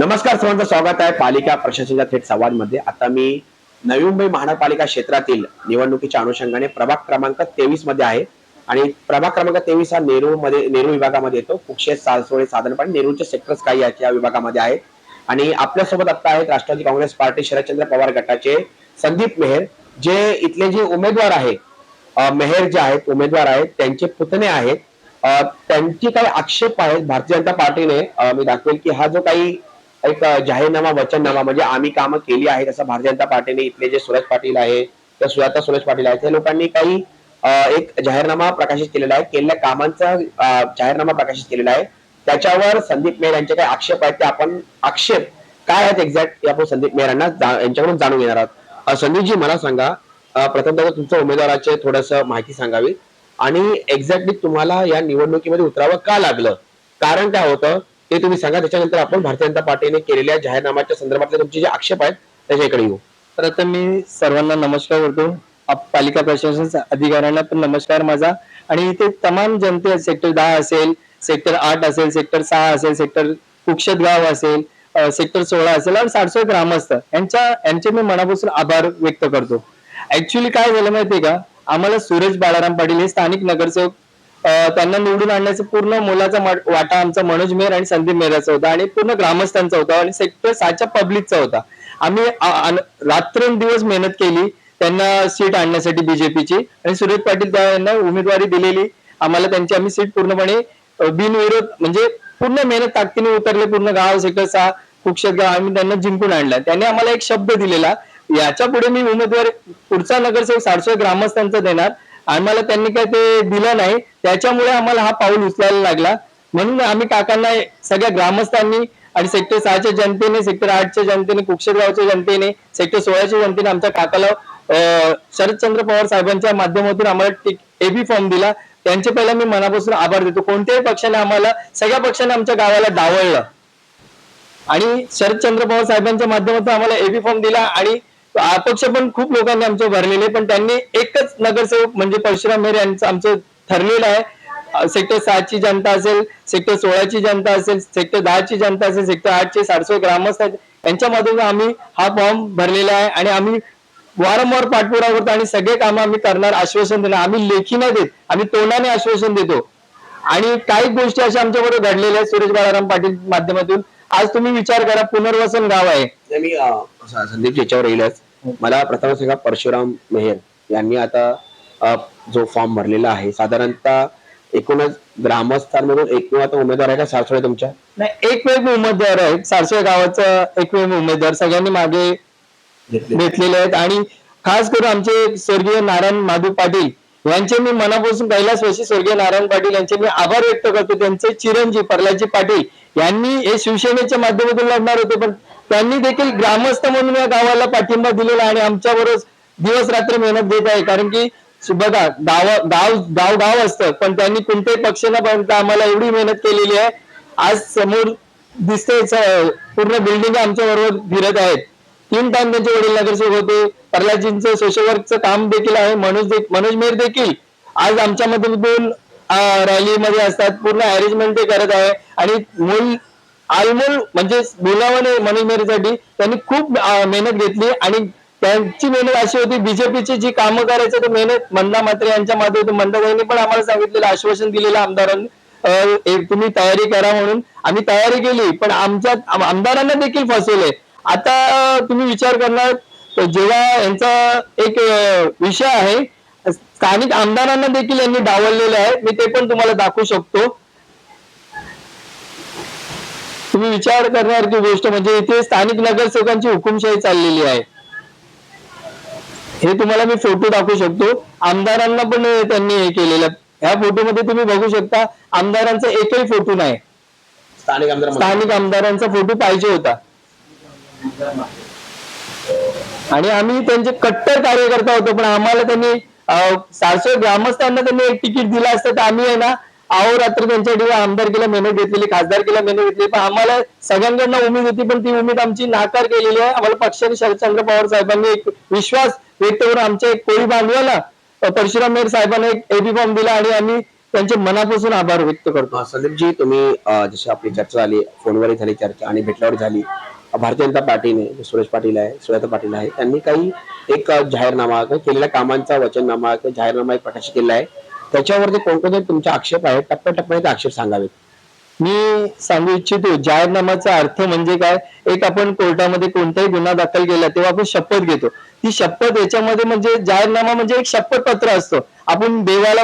नमस्कार, सर्वांचं स्वागत आहे पालिका प्रशासनाच्या थेट संवादमध्ये. आता मी नवी मुंबई महानगरपालिका क्षेत्रातील निवडणुकीच्या अनुषंगाने प्रभाग क्रमांक 23 मध्ये आहे आणि प्रभाग क्रमांक 23 हा नेरूळ विभागामध्ये येतो. कुक्षे, सालसोळे, साधारणपणे नेरूळचे सेक्टर्स काही आहेत या विभागामध्ये आहेत. आणि आपल्यासोबत आता आहेत राष्ट्रवादी काँग्रेस पार्टी शरदचंद्र पवार गटाचे संदीप मेहर, जे इथले जे उमेदवार आहेत, मेहर जे आहेत उमेदवार आहेत त्यांचे पुतणे आहेत. त्यांची काही आक्षेप आहेत भारतीय जनता पार्टीने. मी दाखवेल की हा जो काही एक जाहीरनामा, वचननामा, म्हणजे आम्ही कामं केली आहेत असं भारतीय जनता पार्टीने इथले जे सुरेश पाटील आहे, तर सुजाता सुरेश पाटील आहेत, हे लोकांनी काही एक जाहीरनामा प्रकाशित केलेला आहे, केलेल्या कामांचा जाहीरनामा प्रकाशित केलेला आहे. त्याच्यावर संदीप मेहर यांचे काही आक्षेप आहेत, ते आपण आक्षेप काय आहेत एक्झॅक्ट आपण संदीप मेहर यांच्याकडून जाणून घेणार आहोत. संदीपजी, मला सांगा, प्रथमतः तुमच्या उमेदवाराचे थोडस माहिती सांगावी आणि एक्झॅक्टली तुम्हाला या निवडणुकीमध्ये उतरावं का लागलं, कारण काय होतं ते तुम्ही सांगा. त्याच्यानंतर आपण भारतीय जनता पार्टीने केलेल्या जाहीरनाम्याच्या संदर्भातले तुमचे जे आक्षेप आहेत त्याच्याकडे येऊ. प्रथम मी सर्वांना नमस्कार करतो. पालिका प्रशासन अधिकाऱ्यांना पण नमस्कार माझा. आणि इथे तमाम जनते, सेक्टर 10 असेल, सेक्टर 8 असेल, सेक्टर 6 असेल, सेक्टर कुक्षतगाव असेल, सेक्टर 16 असेल आणि 700 ग्रामस्थ यांचे मी मनापासून आभार व्यक्त करतो. ऍक्च्युली काय झालं माहितीये का, आम्हाला सूरज बाळाराम पाटील हे स्थानिक नगरसेवक, त्यांना निवडून आणण्याचा पूर्ण मोलाचा वाटा आमचा मनोज मेहर आणि संदीप मेहराचा होता आणि पूर्ण ग्रामस्थांचा होता आणि सेक्टर 6च्या पब्लिकचा होता. आम्ही रात्रंदिवस मेहनत केली त्यांना सीट आणण्यासाठी बीजेपीची, आणि सुरेश पाटील यांना उमेदवारी दिलेली आम्हाला. त्यांची आम्ही सीट पूर्णपणे बिनविरोध, म्हणजे पूर्ण मेहनत ताकदीने उतरले. पूर्ण गाव, सेक्टर 6 कुक्षत गाव आम्ही त्यांना जिंकून आणलं. त्यांनी आम्हाला एक शब्द दिलेला, याच्या पुढे मी उमेदवार पुढचा नगरसेवक 700 ग्रामस्थांचा देणार. आम्हाला त्यांनी काय ते दिलं नाही, त्याच्यामुळे आम्हाला हा पाऊल उचलायला लागला. म्हणून आम्ही काकांना, सगळ्या ग्रामस्थांनी आणि सेक्टर 6च्या जनतेने, सेक्टर 8च्या जनतेने, कुक्षतगावच्या जनतेने, सेक्टर 16च्या जनतेने आमच्या काकाला शरदचंद्र पवार साहेबांच्या माध्यमातून आम्हाला एबी फॉर्म दिला. त्यांचे पहिला मी मनापासून आभार देतो. कोणत्याही पक्षाने आम्हाला, सगळ्या पक्षाने आमच्या गावाला डावळलं आणि शरदचंद्र पवार साहेबांच्या माध्यमातून आम्हाला एबी फॉर्म दिला. आणि अपक्ष पण खूप लोकांनी आमचे भरलेले, पण त्यांनी एकच नगरसेवक म्हणजे परशुराम मेहर यांचं आमचं ठरलेलं आहे. सेक्टर 6ची जनता असेल, सेक्टर 16ची जनता असेल, सेक्टर 10ची जनता असेल, सेक्टर 8चे 700 ग्रामस्थ यांच्या माध्यमातून आम्ही हा फॉर्म भरलेला आहे. आणि आम्ही वारंवार पाठपुरावा करतो आणि सगळे कामं आम्ही करणार, आश्वासन देणार. आम्ही लेखी नाही देत, आम्ही तोंडाने आश्वासन देतो. आणि काही गोष्टी अशा आमच्याबरोबर घडलेल्या आहेत सुरेश बाळाराम पाटील माध्यमातून. आज तुम्ही विचार करा, पुनर्वसन गाव आहे. मी संदीप याच्यावर येईलच. मला प्रथम सांगा, परशुराम मेहर यांनी आता जो फॉर्म भरलेला आहे, साधारणतः एकूणच ग्रामस्थांमधून एकमेव आता उमेदवार आहे का सारसोळे तुमच्या? नाही, एकमेव उमेदवार आहे, सारसोळे गावाचा एकमेव उमेदवार सगळ्यांनी मागे घेतलेले आहेत. आणि खास करून आमचे स्वर्गीय नारायण माधव पाटील यांचे मी मनापासून, कैलासवासी स्वर्गीय नारायण पाटील यांचे मी आभार व्यक्त करतो. त्यांचे चिरंजीव प्रल्हादजी पाटील यांनी हे शिवसेनेच्या माध्यमातून लढणार होते, पण त्यांनी देखील ग्रामस्थ म्हणून या गावाला पाठिंबा दिलेला आणि आमच्याबरोबर दिवस रात्र मेहनत देत आहे. कारण की बघा, गाव असतं, पण त्यांनी कोणत्याही पक्ष न बनता आम्हाला एवढी मेहनत केलेली आहे. आज समोर दिसतंय पूर्ण बिल्डिंग आमच्या बरोबर फिरत आहेत. 3 टाइम त्यांचे वडील नगरसेवक होते. प्रल्हादजींचं सोशल वर्कचं काम देखील आहे. मनोज मेहर देखील आज आमच्या मधून रॅलीमध्ये असतात, पूर्ण अरेंजमेंट ते करत आहे. आणि आलमोल म्हणजे बोलावं नाही, मनोज मेहरसाठी त्यांनी खूप मेहनत घेतली. आणि त्यांची मेहनत अशी होती, बीजेपीची जी कामं करायचं ते मेहनत मंदा म्हात्रे यांच्या माध्यमातून, मंदाताईंनी पण आम्हाला सांगितलेलं, आश्वासन दिलेलं आमदारांनी, तुम्ही तयारी करा म्हणून. आम्ही तयारी केली, पण आमच्या आमदारांना देखील फसवले. आता तुम्ही विचार करणार, जेव्हा यांचा एक विषय आहे, स्थानिक आमदारांना देखील यांनी डावललेलं आहे. मी ते पण तुम्हाला दाखवू शकतो. तुम्ही विचार करणार की गोष्ट म्हणजे इथे स्थानिक नगरसेवकांची हुकुमशाही चाललेली आहे. हे तुम्हाला मी फोटो दाखवू शकतो. आमदारांना पण त्यांनी हे केलेलं. ह्या फोटोमध्ये तुम्ही बघू शकता, आमदारांचा एकही फोटो नाही. स्थानिक आमदारांचा फोटो पाहिजे होता. आणि आम्ही त्यांचे कट्टर कार्यकर्ता होतो, पण आम्हाला त्यांनी 700 ग्रामस्थांना त्यांनी एक तिकीट दिलं असतं तर आम्ही आहे ना अहोरात्र त्यांच्यासाठी आमदारकीला मेहनत घेतलेली, खासदारकीला मेहनत घेतली. पण आम्हाला सगळ्यांकडनं उमेद होती, पण ती उमेद आमची नाकार केलेली आहे. आम्हाला पक्षाने शरदचंद्र पवार साहेबांनी एक विश्वास व्यक्त करून आमच्या एक कोळी बांधवाला परशुराम मेहर साहेबांना एक एबी फॉर्म दिला आणि आम्ही त्यांचे मनापासून आभार व्यक्त करतो. संदीपजी, तुम्ही जशी आपली चर्चा झाली, फोनवरही झाली चर्चा आणि भेटल्यावर झाली. भारतीय जनता पार्टीने जे सुरेश पाटील आहे, सुजाता पाटील आहे, त्यांनी काही एक जाहीरनामा किंवा केलेल्या कामांचा वचननामा किंवा जाहीरनामा एक प्रकाशित केला आहे. त्याच्यावरती कोणकोणते तुमचे आक्षेप आहेत, टप्प्याटप्प्याने ते आक्षेप सांगावेत. मी सांगू इच्छितो जाहीरनाम्याचा अर्थ म्हणजे काय. एक आपण कोर्टामध्ये कोणताही गुन्हा दाखल केला तेव्हा आपण शपथ घेतो. ती शपथ याच्यामध्ये म्हणजे जाहीरनामा म्हणजे एक शपथपत्र असतं. आपण देवाला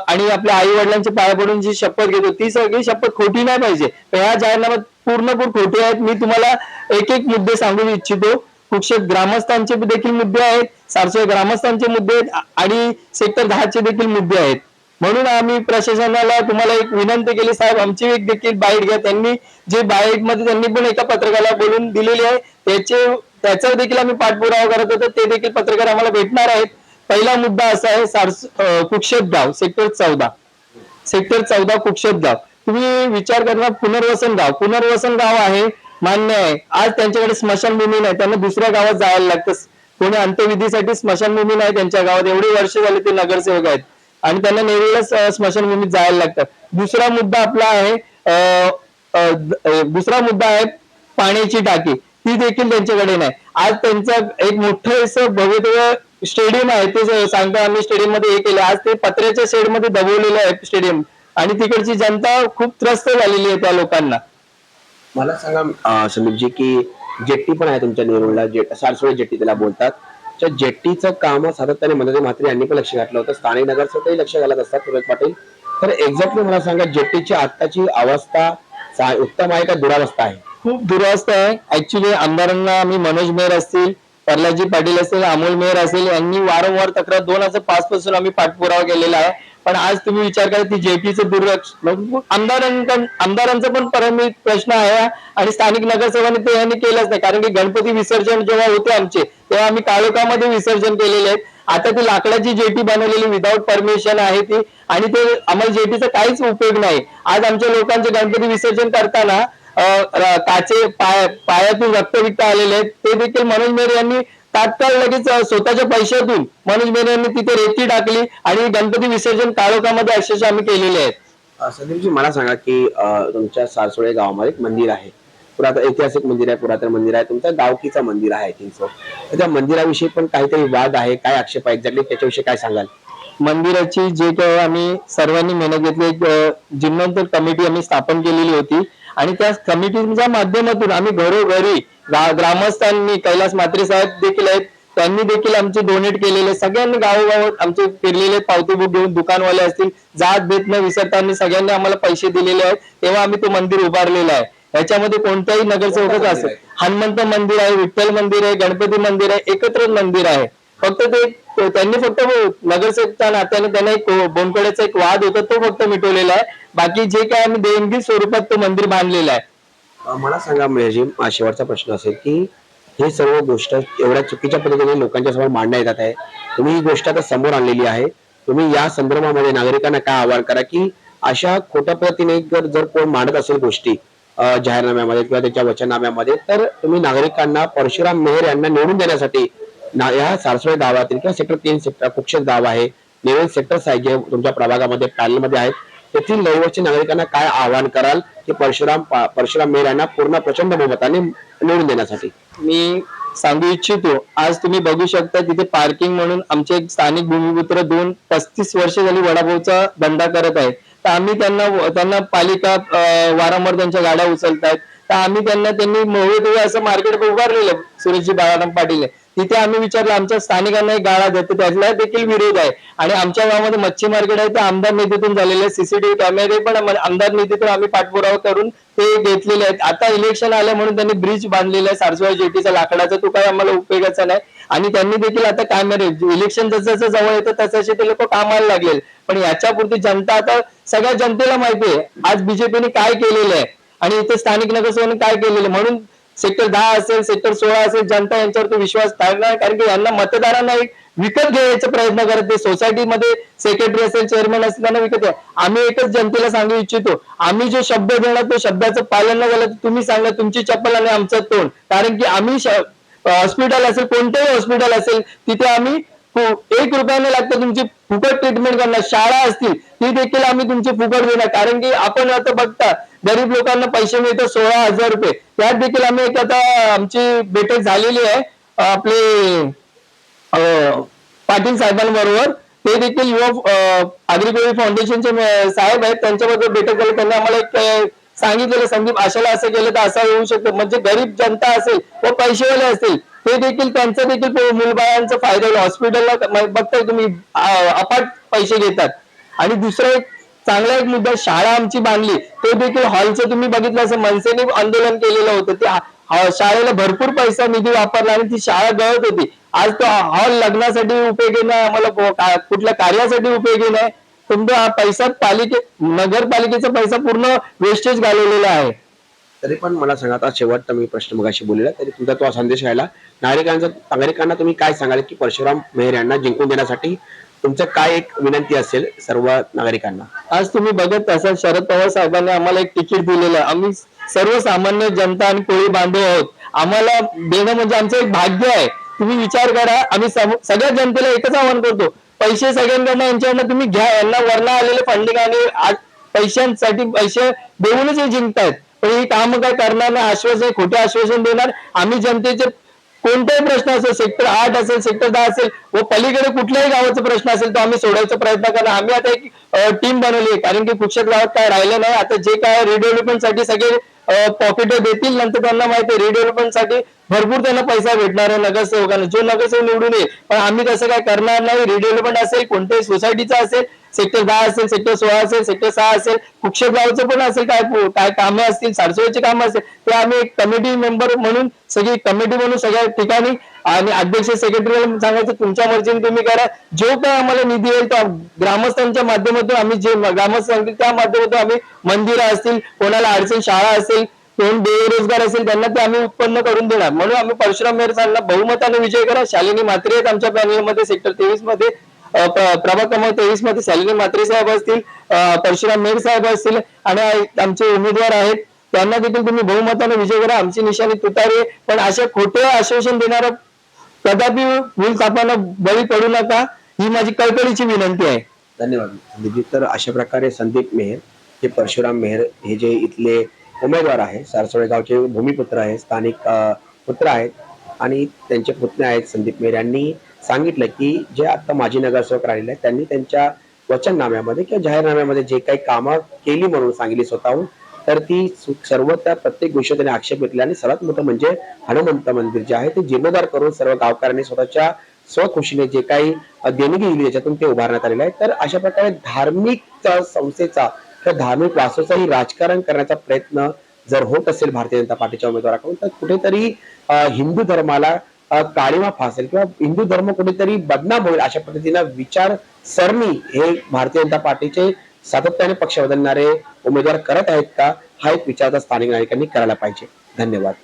आणि आपल्या आई वडिलांच्या पाया पडून जी शपथ घेतो ती सगळी शपथ खोटी नाही पाहिजे. तर ह्या जाहीरनाम्यात पूर्णपूर खोटे आहेत. मी तुम्हाला एक एक मुद्दे सांगू इच्छितो. कुक्षेत्र ग्रामस्थांचे देखील मुद्दे आहेत, सारसोळे ग्रामस्थांचे मुद्दे आहेत आणि सेक्टर 10 देखील मुद्दे आहेत. म्हणून आम्ही प्रशासनाला तुम्हाला एक विनंती केली, साहेब आमची एक देखील बाईट घ्या. त्यांनी जे बाईट मध्ये त्यांनी पण एका पत्रकाला बोलून दिलेली आहे त्याचा देखील आम्ही पाठपुरावा करत होतो. ते देखील पत्रकार आम्हाला भेटणार आहेत. पहिला मुद्दा असा आहे कुक्षेत्र गाव सेक्टर 14 कुक्षेत्र गाव. तुम्ही विचार करणार पुनर्वसन गाव आहे, मान्य आहे. आज त्यांच्याकडे स्मशानभूमी नाही, त्यांना दुसऱ्या गावात जायला लागतं. कोणी अंत्यविधीसाठी स्मशानभूमी नाही त्यांच्या गावात. एवढी वर्ष झाली ते नगरसेवक आहेत आणि त्यांना नेहमीच स्मशानभूमीत जायला लागतं. दुसरा मुद्दा आहे पाण्याची टाकी, ती देखील त्यांच्याकडे नाही. आज त्यांचं एक मोठं असं भव्य स्टेडियम आहे, ते सांगता आम्ही स्टेडियम मध्ये हे केलं. आज ते पत्र्याच्या शेड मध्ये दबवलेलं आहे स्टेडियम आणि तिकडची जनता खूप त्रस्त झालेली आहे त्या लोकांना. मला सांगा संदीपजी, की जेट्टी पण आहे तुमच्या नेरूळला, सारसोळे जेट्टी त्याला बोलतात. त्या जेट्टीचं काम सातत्याने मंत्री म्हात्रे यांनी पण लक्ष घातलं होतं, स्थानिक नगरसेवकही लक्ष घालत असतात सुरेश पाटील. तर एक्झॅक्टली मला सांगा, जेट्टीची आताची अवस्था उत्तम आहे का दुरावस्था आहे? खूप दुरावस्था आहे. ऍक्च्युली आमदारांना आम्ही मनोज मेहर असतील, प्रल्हादजी पाटील असतील, अमोल मेहर असेल यांनी वारंवार तक्रार 2005 पासून आम्ही पाठपुरावा केलेला आहे. पण आज तुम्ही विचार करा ती जेटीचं दुर्लक्ष आमदारांचा पण परमित प्रश्न आहे आणि स्थानिक नगरसेवकांनी ते यांनी केलंच नाही. कारण की गणपती विसर्जन जेव्हा होते आमचे तेव्हा आम्ही काळोखामध्ये विसर्जन केलेले आहेत. आता ती लाकडाची जेटी बनवलेली विदाऊट परमिशन आहे ती आणि ते आम्हाला जेटीचा काहीच उपयोग नाही. आज आमच्या लोकांचे गणपती विसर्जन करताना पायातून रक्तविक्त आलेले आहेत. ते देखील मनोज मेहर यांनी तात्काळ लगेच स्वतःच्या पैशातून मनोज मेहर यांनी तिथे रेती टाकली आणि गणपती विसर्जन काळोखामध्ये अक्षरशः आम्ही केलेले आहेत. संदीपजी, मला सांगा की तुमच्या सारसोळे गावामध्ये एक मंदिर आहे, ऐतिहासिक मंदिर आहे, पुरातन मंदिर आहे, तुमच्या गावकीचं मंदिर आहे 300. तर त्या मंदिराविषयी पण काहीतरी वाद आहे, काय आक्षेप आहे एक्झॅक्टली त्याच्याविषयी काय सांगाल? मंदिराची जे काही आम्ही सर्वांनी मेहनत घेतली, एक जीर्णोद्धार कमिटी आम्ही स्थापन केलेली होती आणि त्या कमिटीच्या माध्यमातून आम्ही घरोघरी ग्रामस्थांनी, कैलास म्हात्रे साहेब देखील आहेत, त्यांनी देखील आमचे डोनेट केलेले, सगळ्यांनी गावोगावात आमचे फिरलेले पावती बुक घेऊन, दुकानवाले असतील, जात भेट न विसरताना सगळ्यांनी आम्हाला पैसे दिलेले आहेत. तेव्हा आम्ही तो मंदिर उभारलेला आहे. याच्यामध्ये कोणताही नगरसेवकच असेल, हनुमंत मंदिर आहे, विठ्ठल मंदिर आहे, गणपती मंदिर आहे, एकत्र मंदिर आहे. फक्त त्यांनी फक्त नगरसेवकच्या नात्याने त्यांना एक बोनकड्याचा एक वाद होता तो फक्त मिटवलेला आहे. बाकी जे काय आम्ही देणगी स्वरूपात तो मंदिर बांधलेला आहे. मला सांगा मेहरजी, शेवटचा प्रश्न असेल की हे सर्व गोष्ट एवढ्या चुकीच्या पद्धतीने लोकांच्या समोर मांडण्यात येतात आहे, तुम्ही ही गोष्ट आता समोर आणलेली आहे, तुम्ही या संदर्भामध्ये नागरिकांना काय आवाहन करा की अशा खोट्या पद्धतीने जर कोण मांडत असेल गोष्टी जाहीरनाम्यामध्ये किंवा त्याच्या वचननाम्यामध्ये, तर तुम्ही नागरिकांना परशुराम मेहर यांना निवडून देण्यासाठी या सारसोळे गावातील किंवा सेक्टर 3 सेक्टर कुक्षेत्र गाव आहे, नेवल सेक्टर आहे जे तुमच्या प्रभागामध्ये पॅनल मध्ये आहेत, तेथील रहिवासी नागरिकांना काय आवाहन कराल की परशुराम मेहर यांना पूर्ण प्रचंड बहुमताने निवडून देण्यासाठी? मी सांगू इच्छितो, आज तुम्ही बघू शकता तिथे पार्किंग म्हणून आमचे एक स्थानिक भूमिपुत्र 35 वर्ष झाली वडापावचा धंदा करत आहेत. तर आम्ही त्यांना पालिका वारंवार त्यांच्या गाड्या उचलतायत. तर आम्ही त्यांनी मोहळे असं मार्केट उभारलेलं सुरेशजी बाळाराम पाटील तिथे आम्ही विचारलं आमच्या स्थानिकांना एक गाळा देतो, त्याला देखील विरोध आहे. आणि आमच्या गावामध्ये मच्छी मार्केट आहे ते आमदार निधीतून झालेले, सीसीटीव्ही कॅमेरे पण आमदार निधीतून आम्ही पाठपुरावा करून ते घेतलेले आहेत. आता इलेक्शन आलं म्हणून त्यांनी ब्रिज बांधलेला आहे सारसोळे जेटीचा लाकडाचा, तो काही आम्हाला उपयोगाचा नाही. आणि त्यांनी देखील आता कॅमेरे, इलेक्शन जसं जसं जवळ येतं तसे ते लोक कामाला लागले. पण याच्यापुरती जनता, आता सगळ्या जनतेला माहिती आहे आज बीजेपीने काय केलेलं आहे आणि इथे स्थानिक नगरसेवकांनी काय केलेलं. म्हणून सेक्टर 10 असेल, सेक्टर 16 असेल, जनता यांच्यावरती विश्वास ठेवणार, कारण की यांना मतदारांना एक विकत घ्यायचा प्रयत्न करत. सोसायटीमध्ये सेक्रेटरी असेल, चेअरमन असेल, त्यांना विकत घ्या. आम्ही एकच जनतेला सांगू इच्छितो, आम्ही जो शब्द देणार तो शब्दाचं पालन न झालं तर तुम्ही सांगा तुमची चप्पल आणि आमचं तोंड. कारण की आम्ही हॉस्पिटल असेल, कोणतेही हॉस्पिटल असेल, तिथे आम्ही 1 रुपयाने लागतं तुमची फुकट ट्रीटमेंट करणार. शाळा असतील ती देखील आम्ही तुमची फुकट देणार. कारण की आपण आता बघता गरीब लोकांना पैसे मिळतात 16,000 रुपये. त्यात देखील आम्ही एक आता आमची बैठक झालेली आहे आपले पाटील साहेबांबरोबर. ते देखील युवा अग्रिकोळी फाउंडेशनचे साहेब आहेत, त्यांच्याबरोबर बैठक झाली. त्यांनी आम्हाला एक सांगितलेलं, संदीप अशाला असं केलं तर असं होऊ शकतं. म्हणजे गरीब जनता असेल व पैसेवाले असतील ते देखील त्यांचा देखील मुलबाळांचा फायदा होईल. हॉस्पिटलला बघताय तुम्ही अपाट पैसे घेतात. आणि दुसरा एक चांगला एक मुद्दा, शाळा आमची बांधली तो देखील हॉलचं तुम्ही बघितलं असं मनसेने आंदोलन केलेलं होतं. ते शाळेला भरपूर पैसा निधी वापरला आणि ती शाळा गळत होती. आज तो हॉल लग्नासाठी उपयोगी नाही, आम्हाला कुठल्या कार्यासाठी उपयोगी नाही. तुमचा हा पैसा नगरपालिकेचा पैसा पूर्ण वेस्टेज घालवलेला आहे. तरी पण मला सांगा, आता शेवटचा मी प्रश्न मगाशी बोललेला, तरी तुमचा तो संदेश राहिला नागरिकांना तुम्ही काय सांगाल की परशुराम मेहर यांना जिंकून देण्यासाठी तुमचं काय एक विनंती असेल सर्व नागरिकांना? आज तुम्ही बघत असाल शरद पवार साहेबांनी आम्हाला एक तिकीट दिलेलं आहे. आम्ही सर्वसामान्य जनता आणि कोळी बांधव आहोत. आम्हाला देणं म्हणजे आमचं एक भाग्य आहे. तुम्ही विचार करा, आम्ही सगळ्या जनतेला एकच आवाहन करतो, पैसे सगळ्यांकडनं यांच्याकडनं तुम्ही घ्या. यांना वरनं आलेले फंडिंग आणि पैशांसाठी पैसे देऊनच हे जिंकतायत. पण ही काम काय करणार नाही, आश्वासन खोटे आश्वासन देणार. आम्ही जनतेचे कोणताही प्रश्न असेल, सेक्टर 8 असेल, सेक्टर 10 असेल व पलीकडे कुठल्याही गावाचा प्रश्न असेल तो आम्ही सोडवायचा प्रयत्न करणार. आम्ही आता एक टीम बनवली आहे, कारण की कुक्षक गावात काय राहिलं नाही. आता जे काय रिडेव्हलपमेंट साठी सगळे पॉकेट देतील, नंतर त्यांना माहिती आहे रिडेव्हलपमेंट साठी भरपूर त्यांना पैसा भेटणार आहे नगरसेवकांना, जो नगरसेवक निवडून येईल. पण आम्ही तसं काय करणार नाही. रिडेव्हलपमेंट असेल, कोणत्याही सोसायटीचा असेल, सेक्टर 10 असेल, सेक्टर 16 असेल, सेक्टर 6 असेल, कुक्षक गावचं पण असेल, काय कामे असतील, सारसोईची कामं असेल, ते आम्ही एक कमिटी मेंबर म्हणून सगळी कमिटी म्हणून सगळ्या ठिकाणी आणि अध्यक्ष सेक्रेटरीला सांगायचं तुमच्या मर्जीने तुम्ही करा. जो काय आम्हाला निधी येईल तो ग्रामस्थांच्या माध्यमातून आम्ही जे ग्रामस्थ सांगतील त्या माध्यमातून आम्ही मंदिरं असतील, कोणाला अडचण शाळा असेल, कोण बेरोजगार असेल त्यांना ते आम्ही उत्पन्न करून देणार. म्हणून आम्ही परशुराम मेहरचा बहुमताने विजय करा. शालिनी म्हात्रे आहेत आमच्या पॅनलमध्ये, सेक्टर 23 मध्ये प्रभाग क्रमांक 23 मध्ये शालिनी म्हात्रे साहेब असतील, परशुराम मेहर साहेब असतील आणि आमचे उमेदवार आहेत, त्यांना देखील तुम्ही बहुमताने विजय करा. आमची निशाणी तुतारी. पण अशा खोटे आश्वासन देणारा कदापि भूलथापांना बळी पडू नका, ही माझी कळकळीची विनंती आहे. धन्यवाद संदीपजी. तर अशा प्रकारे संदीप मेहर हे परशुराम मेहर हे जे इथले उमेदवार आहे, सारसोळे गावचे भूमिपुत्र आहेत, स्थानिक पुत्र आहेत आणि त्यांचे पुतणे आहेत संदीप मेहर, यांनी सांगितलं की जे आता माजी नगरसेवक राहिले आहेत त्यांनी त्यांच्या वचननाम्यामध्ये किंवा जाहीरनाम्यामध्ये जे काही कामं केली म्हणून सांगितली स्वतःहून, तर ती सर्व त्या प्रत्येक गोष्ट त्यांनी आक्षेप घेतला. आणि सर्वात मोठं म्हणजे हनुमंत मंदिर जे आहे ते जीर्णोद्धार करून सर्व गावकऱ्यांनी स्वतःच्या स्वखुशीने जे काही देणगी दिली त्याच्यातून ते उभारण्यात आलेलं आहे. तर अशा प्रकारे धार्मिक संस्थेचा किंवा धार्मिक वास्तूचाही राजकारण करण्याचा प्रयत्न जर होत असेल भारतीय जनता पार्टीच्या उमेदवाराकडून, तर कुठेतरी हिंदू धर्माला काळीमा फासेल किंवा हिंदू धर्म कुठेतरी बदनाम होईल अशा पद्धतीनं विचारसरणी हे भारतीय जनता पार्टीचे सातत्याने पक्ष बदलणारे उमेदवार करत आहेत का, हा एक विचार स्थानिक नागरिकांनी करायला पाहिजे. धन्यवाद.